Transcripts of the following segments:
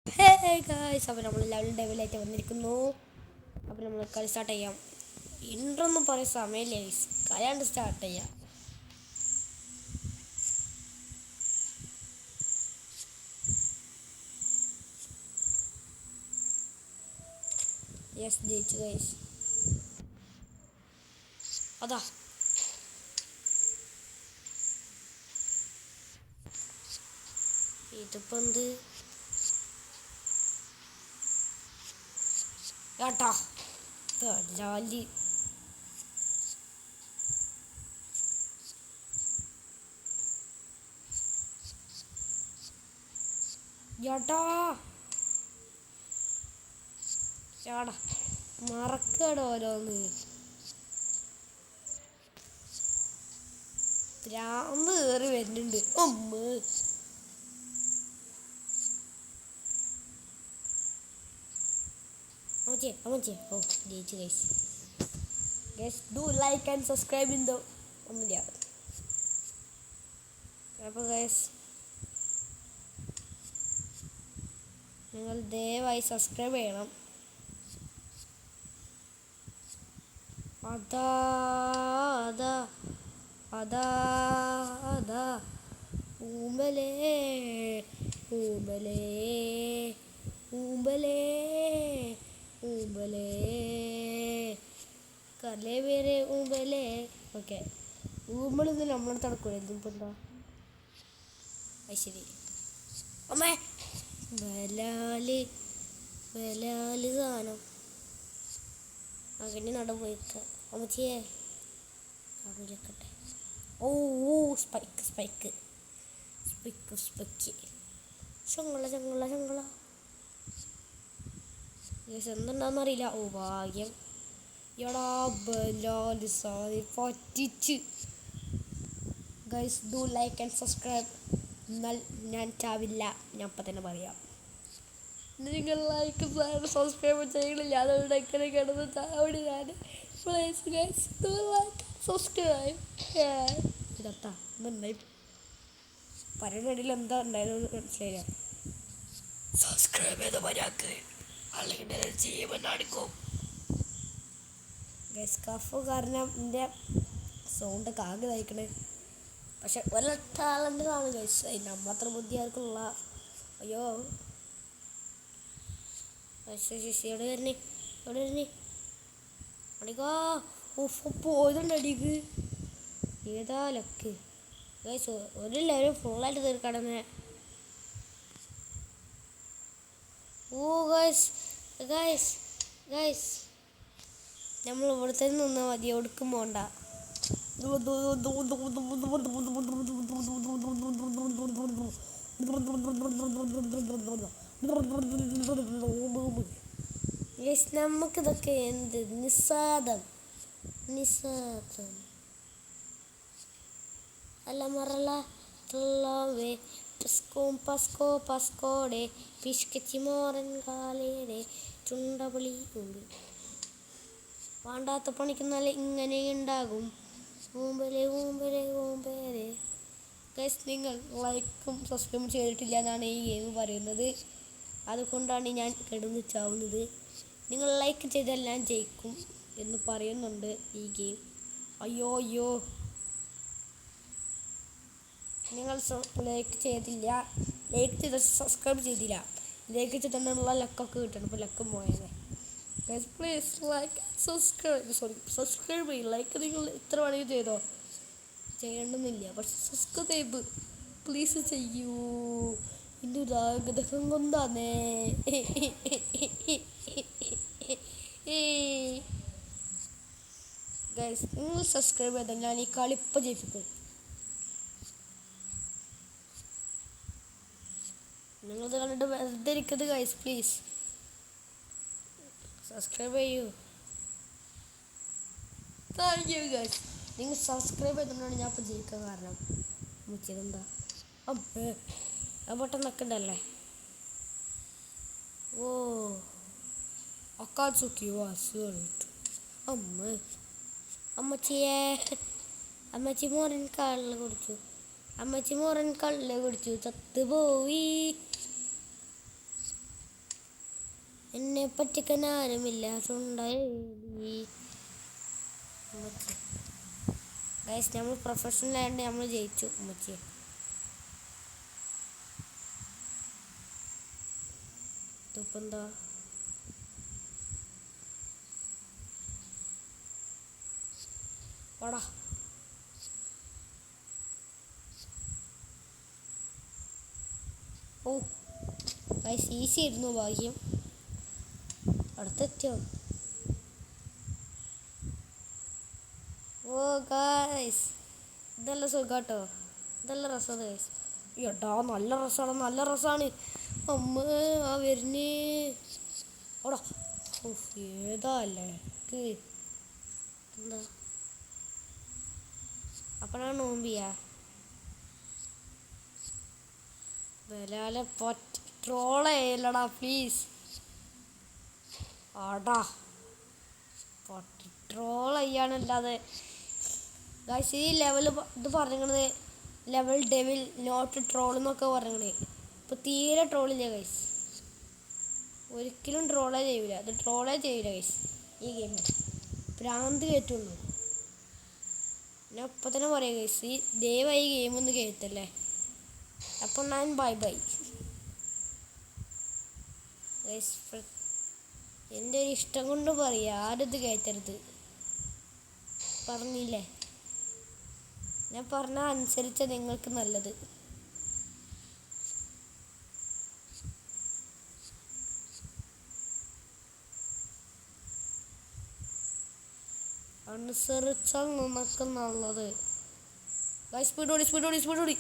Hey guys, അപ്പോൾ നമ്മൾ level ഡെവിലായിട്ട് വന്നിരിക്കുന്നു. അപ്പോൾ നമ്മൾ കളി സ്റ്റാർട്ട് ചെയ്യാം. ഇൻട്രൊന്നും പറയാൻ സമയമില്ല ഗൈസ്, കളിയാണ്ട് സ്റ്റാർട്ട് ചെയ്യാം. യെസ്, ജയിച്ചു ഗൈസ്. അതാ ഇതിപ്പോൾ എന്ത് കേട്ടാ ജാലി. ചേട്ടാ ചേടാ മറക്കടോ ഓരോന്ന്. ഭ്രാന്ത് കയറി വരുന്നുണ്ട്. അമ്മച്ചേ ഓ ജയിച്ചു guys. Guys do like and subscribe in the ഒന്നുമില്ല. അപ്പോൾ ഗൈസ് നിങ്ങൾ ദയവായി സബ്സ്ക്രൈബ് ചെയ്യണം. അതാ അതാ അതാ അതാ ഊമ്പലേ ഊമ്പലേ ഊമ്പലേ ഊമ്പലേ കലേ വേറെ ഊമ്പലേ. ഓക്കെ, ഊമ്പളൊന്നും നമ്മളെ തടക്കൂല. ഇതിപ്പോൾ എന്താ ശരി അമ്മേ ബലാല് ബലാല് സാധനം അങ്ങനെ നട പോയിക്ക അമ്മച്ചിയെ അവിടെക്കട്ടെ. ഓ സ്പൈക്ക് സ്പൈക്ക് സ്പൈക്ക് സ്പൈക്ക് ചങ്ങള ചങ്ങള ചങ്ങള എന്തുണ്ടാന്നറിയില്ല. ഓ ഭാഗ്യം. എടാ ബലാല് സാധനം പറ്റിച്ച്. Guys do like and subscribe. എന്നാൽ ഞാൻ ചാവില്ല, ഞാൻ അപ്പം തന്നെ പറയാം. നിങ്ങൾ ലൈക്ക് സബ്സ്ക്രൈബ് ചെയ്യണില്ല, അതുകൊണ്ട് എങ്ങനെ കിടന്ന് ചാവടി ഞാൻ. Please guys do like subscribe. ഇതെത്താ എന്നുണ്ടായി പറയുന്നതിൽ എന്താ ഉണ്ടായിരുന്നു മനസ്സിലായില്ല. സബ്സ്ക്രൈബ് ചെയ്ത മര്യാദക്ക് അല്ലെങ്കിൽ ജീവൻ അടിക്കും. ഗൈസ് കഫ് കാരണം എൻ്റെ സൗണ്ട് കാകെ തയ്ക്കണേ. പക്ഷെ വല്ല ടാലൻ്റ് കാണും ഗൈസ്. നമ്മളത്ര ബുദ്ധി ആർക്കുള്ള. അയ്യോ എവിടെ വരണേ എവിടെ വരണേ അടിക്കാ. പോയതുണ്ട് അടിക്ക്. ഏതാ ലക്ക് ഗൈസ്. ഒരു ലെവൽ ഫുള്ളായിട്ട് തീർക്കണമെന്ന്. ഓ ഗൈസ് ഗൈസ് ഗൈസ് നമ്മൾ ഇവിടുത്തെ നിന്നാൽ മതി, എവിടേക്കും പോണ്ട. നമുക്കിതൊക്കെ എന്ത് നിസ്സാദം നിസ്സാദം അല്ല മറല വേ പസ്കോം പസ്കോ പസ്കോടെ പിഷ്കച്ചി മോറൻ കാലേടെ ചുണ്ടപളി ഉണ്ട്. വേണ്ടാത്ത പണിക്കുന്നാല് ഇങ്ങനെ ഉണ്ടാകും. ഊമ്പലെ ഊമ്പലെ ഊമ്പേരെ. ഗൈസ് നിങ്ങൾ ലൈക്കും സബ്സ്ക്രൈബും ചെയ്തിട്ടില്ല എന്നാണ് ഈ ഗെയിം പറയുന്നത്. അതുകൊണ്ടാണ് ഞാൻ കിടന്ന് ചാവുന്നത്. നിങ്ങൾ ലൈക്ക് ചെയ്താൽ ഞാൻ ജയിക്കും എന്ന് പറയുന്നുണ്ട് ഈ ഗെയിം. അയ്യോ അയ്യോ നിങ്ങൾ ലൈക്ക് ചെയ്തില്ല. ലൈക്ക് ചെയ്ത സബ്സ്ക്രൈബ് ചെയ്തില്ല. ലൈക്ക് ചെയ്തിട്ടുള്ള ലക്കൊക്കെ കിട്ടണം. ഇപ്പോൾ ലക്കും പോയത്. Guys please like subscribe. Subscribe ചെയ്യും. ലൈക്ക് നിങ്ങൾ എത്ര വേണമെങ്കിൽ ചെയ്തോ, ചെയ്യണമെന്നില്ല. പക്ഷെ സബ്സ്ക്രൈബ് പ്ലീസ് ചെയ്യൂ. എൻ്റെ ഒരു ആഗ്രഹം കൊണ്ടാണേ. ഗൈസ് നിങ്ങൾ സബ്സ്ക്രൈബ് ചെയ്താൽ ഞാൻ ഈ കളി ഇപ്പം ജയിപ്പിക്കും. നിങ്ങളത് കണ്ടിട്ട് വെറുതെ ഇരിക്കരുത് ഗൈസ്. പ്ലീസ് സബ്സ്ക്രൈബ് ചെയ്യൂ. Thank you guys. നിങ്ങൾ സബ്സ്ക്രൈബ് ചെയ്തുകൊണ്ടാണ് ഞാൻ ഇപ്പോൾ ജയിക്കാൻ കാരണം. മുച്ചിതെന്താ ബട്ടൺ നിൽക്കണ്ടല്ലേ. ഓ അക്കാസുക്കി വാസുണ്ട്. അമ്മച്ചിയെ അമ്മച്ചി മോറൻ കള്ള് കുടിച്ചു. അമ്മച്ചി മോറൻ കള്ള് കുടിച്ചു ചത്തുപോയി. എന്നെ പറ്റിക്കാൻ ആരുമില്ല ചുണ്ടായി. ഗൈസ് നമ്മൾ പ്രൊഫഷണൽ ആയതുകൊണ്ട് നമ്മൾ ജയിച്ചു ഉമ്മച്ചി. ഇതിപ്പോൾ എന്താ വാടാ. ഓ ഗൈസ് ഈസി ആയിരുന്നു ഭാഗ്യം. അടുത്തെത്തിയോ? ഓ ഗൈസ് ഇതല്ല സുഖാട്ടോ, ഇതല്ല രസമാണ് ഗൈസ്. എടാ നല്ല രസമാണ്, നല്ല രസമാണ്. അമ്മ ആ വരുന്നേ ഓടാ. ഏതാ അല്ലേ എന്താ അപ്പഴാണ് നോമ്പിയാ ബലാലെ ട്രോള് ചെയ്യല്ലടാ പ്ലീസ്. ആടാ ട്രോൾ ചെയ്യാനല്ലാതെ ഗൈസ് ഈ ലെവൽ ഇത് പറഞ്ഞത് ലെവൽ ഡെവിൽ നോട്ട് ട്രോൾ എന്നൊക്കെ പറഞ്ഞേ. ഇപ്പം തീരെ ട്രോളില്ല ഗൈസ്, ഒരിക്കലും ട്രോളേ ചെയ്യൂല. അത് ട്രോളേ ചെയ്യൂല ഗൈസ് ഈ ഗെയിമിൽ. ഭ്രാന്ത് കയറ്റുള്ളൂ. ഞാൻ ഇപ്പം തന്നെ പറയാം ഗൈസ്, ഈ ദയവായി ഈ ഗെയിമൊന്ന് കയറ്റല്ലേ. അപ്പം ഞാൻ ബൈ ബൈ ഗൈസ്. എൻ്റെ ഒരു ഇഷ്ടം കൊണ്ട് പറയുക, ആരും ഇത് കയറ്റരുത്. പറഞ്ഞില്ലേ, ഞാൻ പറഞ്ഞാൽ അനുസരിച്ച നിങ്ങൾക്ക് നല്ലത്. അനുസരിച്ചാൽ നമുക്ക് നല്ലത്. സ്പീഡ് ഓടി സ്പീഡ് ഓടി സ്പീഡ് ഓടി.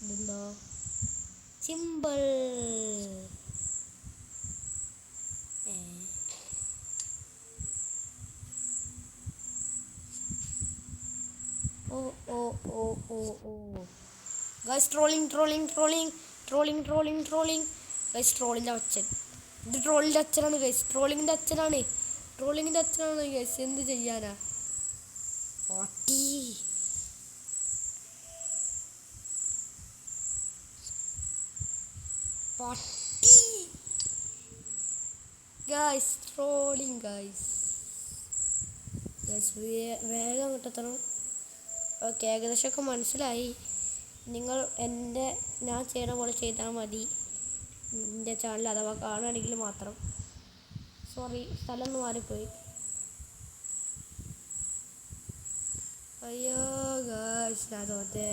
ഇതെന്താ സിമ്പിൾ. ഓ ഓ ഓ ഓ ഓ guys trolling trolling trolling trolling trolling trolling guys. ട്രോളിൻ്റെ അച്ഛൻ, ഇത് ട്രോളിൻ്റെ അച്ഛനാണ് ഗൈസ്. ട്രോളിങ്ങിൻ്റെ അച്ഛനാണ്, ട്രോളിങ്ങിൻ്റെ അച്ഛനാണ് ഗൈസ്. എന്ത് ചെയ്യാനാ പാട്ടി. പാട്ടി ഗൈസ്, ട്രോളിങ് ഗൈസ്. ഗൈസ് വേഗം കിട്ടത്തണം. ഓക്കെ ഏകദേശമൊക്കെ മനസ്സിലായി. നിങ്ങൾ ഞാൻ ചെയ്യണ പോലെ ചെയ്താൽ മതി. എൻ്റെ ചാനൽ അഥവാ കാണുകയാണെങ്കിൽ മാത്രം. സോറി സ്ഥലം ഒന്ന് മാറിപ്പോയി. അയ്യോ ഗൈസ് ഞാൻ തോറ്റേ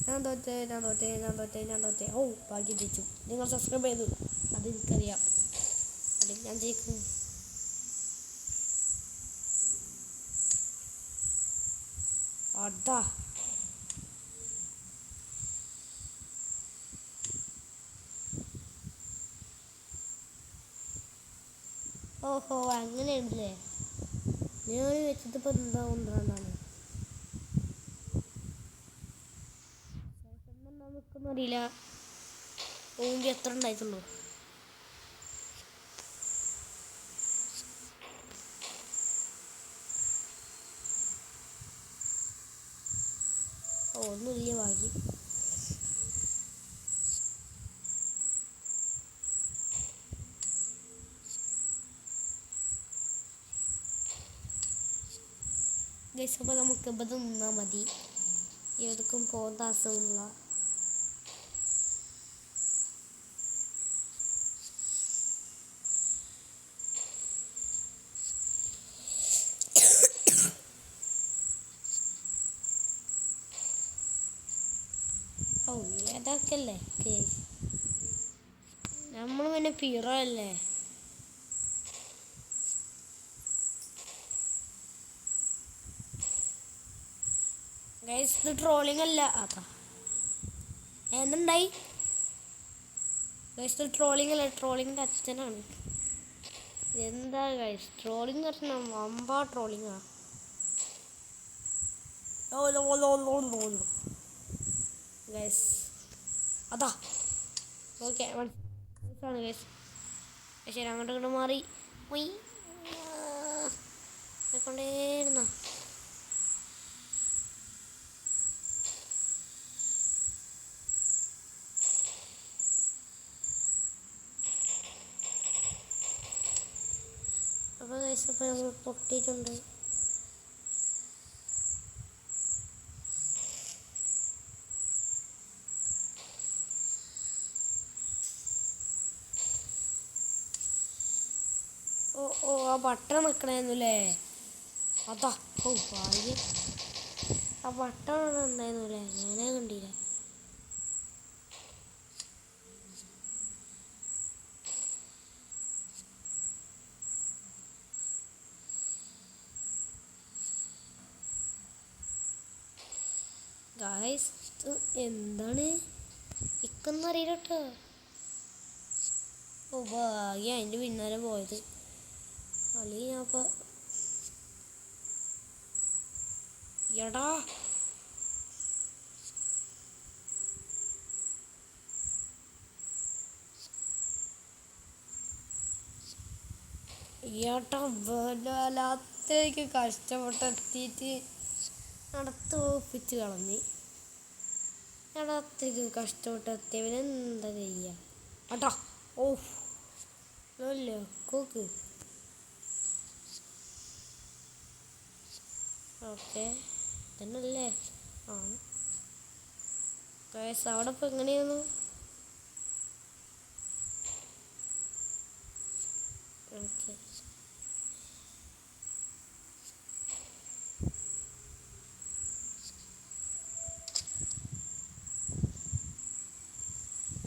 ഞാൻ തോറ്റേ ഞാൻ തോറ്റേ ഞാൻ തോറ്റേ ഞാൻ തോറ്റേ. ഓ ഭാഗ്യം ജയിച്ചു. നിങ്ങൾ സബ്സ്ക്രൈബ് ചെയ്തു, അത് എനിക്കറിയാം. അത് ഞാൻ ജയിക്കും. അടാ ഓഹോ അങ്ങനെയുണ്ടല്ലേ. ഞാൻ വെച്ചിട്ട് ഇപ്പം എന്താ കൊണ്ടാണ് നിൽക്കുന്ന അറിയില്ല. ഓമ്പി എത്ര ഉണ്ടായിട്ടുള്ളൂ. ഒന്നുമില്ല ഭാഗ്യം. ഗൈസ് അപ്പോൾ നമുക്ക് ഇവിടെ നിന്നാൽ മതി. എവിടേക്കും പോകാൻ താമസമില്ല. ഓ ഏതാക്കല്ലേ കേസ്, നമ്മൾ പിന്നെ പീറോ അല്ലേ. ഗൈസ് ഇത് ട്രോളിങ് അല്ല. അതാ എന്തുണ്ടായി ഗൈസ്, ഇത് ട്രോളിങ് അല്ല, ട്രോളിങ്ങിൻ്റെ അച്ഛനാണ്. എന്താ ഗൈസ് ട്രോളിങ് പറഞ്ഞാൽ വമ്പാ ട്രോളിങ്ങാ. ഗൈസ് അതാ ഓക്കെ മനസ്സിലാണ് ഗൈസ്. ശരി അങ്ങോട്ട് ഇങ്ങോട്ട് മാറി കൊണ്ടേയിരുന്നോ. അപ്പോൾ ഗൈസ് അപ്പോൾ നമ്മൾ പൊട്ടിയിട്ടുണ്ട്. ഓ ആ ബട്ടൺ നിൽക്കണായിരുന്നുല്ലേ, അതാ. ഓ ഭാഗ്യം, ആ ബട്ടൺ ഉണ്ടായിരുന്നുല്ലേ, ഞാനേ കണ്ടില്ല. ഗായ്സ് എന്താണ് ഇക്കൊന്നും അറിയില്ല കേട്ടോ. ഓ ഭാഗ്യം അതിൻ്റെ പിന്നാലെ പോയത്, അല്ലെങ്കിൽ ഞാൻ ഇപ്പോൾ എടാ വല്ലാത്തേക്ക് കഷ്ടപ്പെട്ടെത്തിയിട്ട് നടത്ത് ഒപ്പിച്ച് കളഞ്ഞ്. അത്രയ്ക്ക് കഷ്ടപ്പെട്ടെത്തിയവനെന്താ ചെയ്യുക ഏട്ടാ. ഓ കോക്ക്. ഓക്കെ തന്നെയല്ലേ. ആ ഗൈസ് അവിടെ ഇപ്പോൾ എങ്ങനെയായിരുന്നു? ഓക്കെ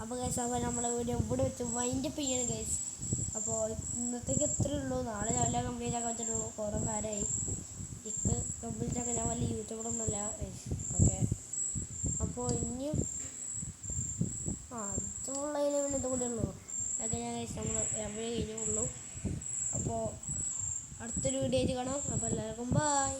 അപ്പോൾ ഗൈസ് അപ്പോൾ നമ്മളെ വീഡിയോ ഇവിടെ വെച്ച് വൈൻഡപ്പ് ചെയ്യണം ഗൈസ്. അപ്പോൾ ഇന്നത്തേക്ക് എത്രയേ ഉള്ളൂ, നാളെ രാവിലെ കംപ്ലീറ്റ് ആക്കാൻ പറ്റുള്ളൂ. കുറേ നേരമായി ഇക്ക് കംപ്ലീറ്റ് ആക്കാൻ. ഞാൻ വലിയ യൂട്യൂബറൊന്നുമല്ല ഗൈസ്. ഓക്കെ അപ്പോൾ ഇനിയും അതുള്ളതിൽ പിന്നെ ഇത് കൂടെ ഉള്ളൂ. അതൊക്കെ ഞാൻ ഗൈസ് നമ്മൾ എവിടെ കഴിഞ്ഞേ ഉള്ളൂ. അപ്പോൾ അടുത്തൊരു വീഡിയോ ആയിട്ട് കാണാം. അപ്പോൾ എല്ലാവർക്കും ബൈ.